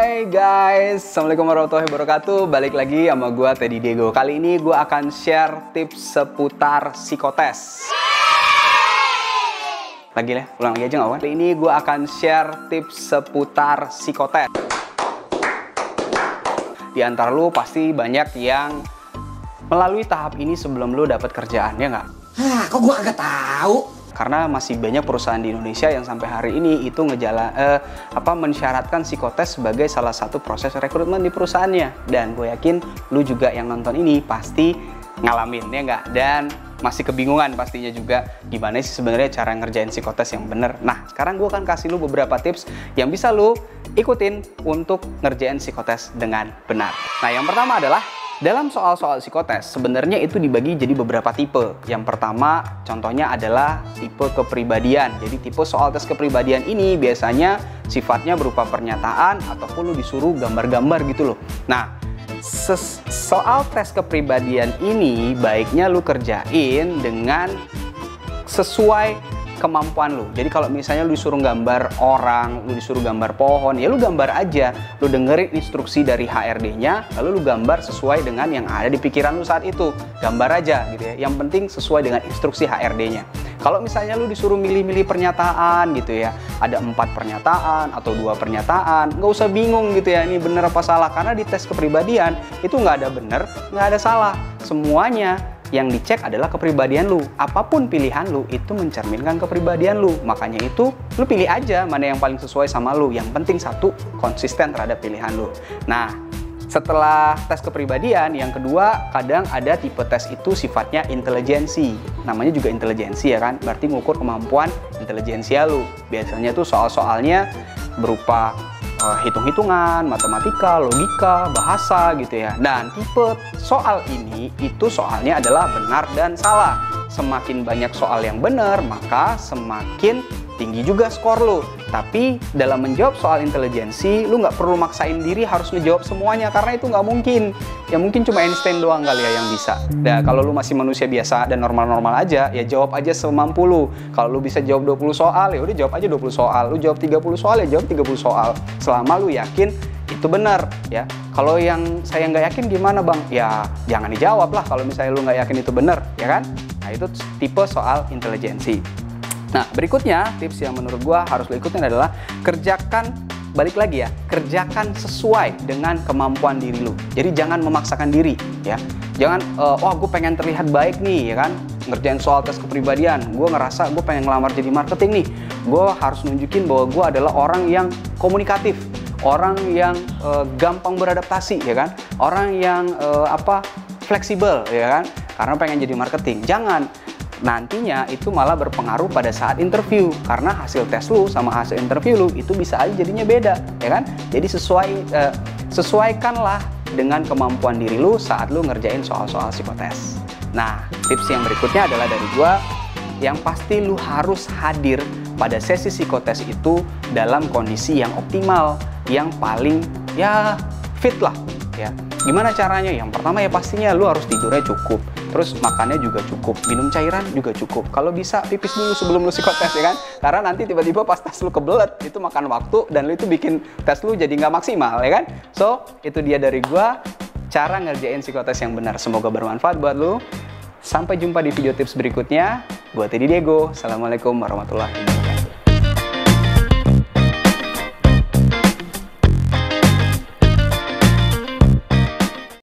Hai guys, Assalamualaikum warahmatullahi wabarakatuh. Balik lagi sama gue Teddy Diego. Kali ini gue akan share tips seputar psikotes. Lagi lah, ulang lagi aja nggak apa? Kali ini gue akan share tips seputar psikotes. Di antara lu pasti banyak yang melalui tahap ini sebelum lu dapat kerjaan, ya nggak? Hah, kok gue agak tahu? Karena masih banyak perusahaan di Indonesia yang sampai hari ini itu mensyaratkan psikotes sebagai salah satu proses rekrutmen di perusahaannya. Dan gue yakin lu juga yang nonton ini pasti ngalamin, ya nggak? Dan masih kebingungan pastinya juga gimana sih sebenarnya cara ngerjain psikotes yang bener. Nah, sekarang gue akan kasih lu beberapa tips yang bisa lu ikutin untuk ngerjain psikotes dengan benar. Nah, yang pertama adalah dalam soal-soal psikotes, sebenarnya itu dibagi jadi beberapa tipe. Yang pertama, contohnya adalah tipe kepribadian. Jadi tipe soal tes kepribadian ini biasanya sifatnya berupa pernyataan ataupun lu disuruh gambar-gambar gitu loh. Nah, soal tes kepribadian ini baiknya lu kerjain dengan sesuai kemampuan lu. Jadi kalau misalnya lu disuruh gambar orang, lu disuruh gambar pohon, ya lu gambar aja. Lu dengerin instruksi dari HRD-nya, lalu lu gambar sesuai dengan yang ada di pikiran lu saat itu. Gambar aja gitu ya. Yang penting sesuai dengan instruksi HRD-nya. Kalau misalnya lu disuruh milih-milih pernyataan gitu ya, ada 4 pernyataan atau 2 pernyataan, nggak usah bingung gitu ya, ini bener apa salah. Karena di tes kepribadian itu nggak ada bener, nggak ada salah. Semuanya yang dicek adalah kepribadian lu. Apapun pilihan lu itu mencerminkan kepribadian lu. Makanya itu lu pilih aja mana yang paling sesuai sama lu. Yang penting satu, konsisten terhadap pilihan lu. Nah, setelah tes kepribadian, yang kedua kadang ada tipe tes itu sifatnya intelijensi. Namanya juga intelijensi ya kan, berarti ngukur kemampuan intelijensia lu. Biasanya tuh soal-soalnya berupa hitung-hitungan, matematika, logika, bahasa gitu ya. Dan tipe soal ini itu soalnya adalah benar dan salah. Semakin banyak soal yang benar, maka semakin tinggi juga skor lu. Tapi dalam menjawab soal intelijensi, lu nggak perlu maksain diri harus ngejawab semuanya, karena itu nggak mungkin. Ya mungkin cuma Einstein doang kali ya yang bisa. Nah, kalau lu masih manusia biasa dan normal-normal aja, ya jawab aja semampu lu. Kalau lu bisa jawab 20 soal, ya udah jawab aja 20 soal. Lu jawab 30 soal, ya jawab 30 soal. Selama lu yakin itu benar ya. Kalau yang saya nggak yakin gimana bang? Ya jangan dijawab lah kalau misalnya lu nggak yakin itu benar, ya kan? Nah, itu tipe soal intelijensi. Nah, berikutnya tips yang menurut gua harus lo ikutin adalah kerjakan, balik lagi ya, kerjakan sesuai dengan kemampuan diri lu. Jadi jangan memaksakan diri ya. Jangan, gue pengen terlihat baik nih ya kan, ngerjain soal tes kepribadian. Gue ngerasa gue pengen ngelamar jadi marketing nih. Gue harus nunjukin bahwa gue adalah orang yang komunikatif, orang yang gampang beradaptasi ya kan, orang yang fleksibel ya kan, karena pengen jadi marketing. Jangan. Nantinya itu malah berpengaruh pada saat interview, karena hasil tes lu sama hasil interview lu itu bisa aja jadinya beda ya kan. Jadi sesuaikanlah dengan kemampuan diri lu saat lu ngerjain soal-soal psikotes. Nah, tips yang berikutnya adalah dari gua, yang pasti lu harus hadir pada sesi psikotes itu dalam kondisi yang optimal, yang paling ya fit lah ya. Gimana caranya? Yang pertama ya pastinya lu harus tidurnya cukup, terus makannya juga cukup, minum cairan juga cukup. Kalau bisa pipis dulu sebelum lu psikotes ya kan, karena nanti tiba-tiba pas tes lu kebelet, itu makan waktu dan lu itu bikin tes lu jadi nggak maksimal ya kan. So itu dia dari gua, cara ngerjain psikotes yang benar. Semoga bermanfaat buat lu. Sampai jumpa di video tips berikutnya. Gua Teddy Diego. Assalamualaikum warahmatullahi wabarakatuh.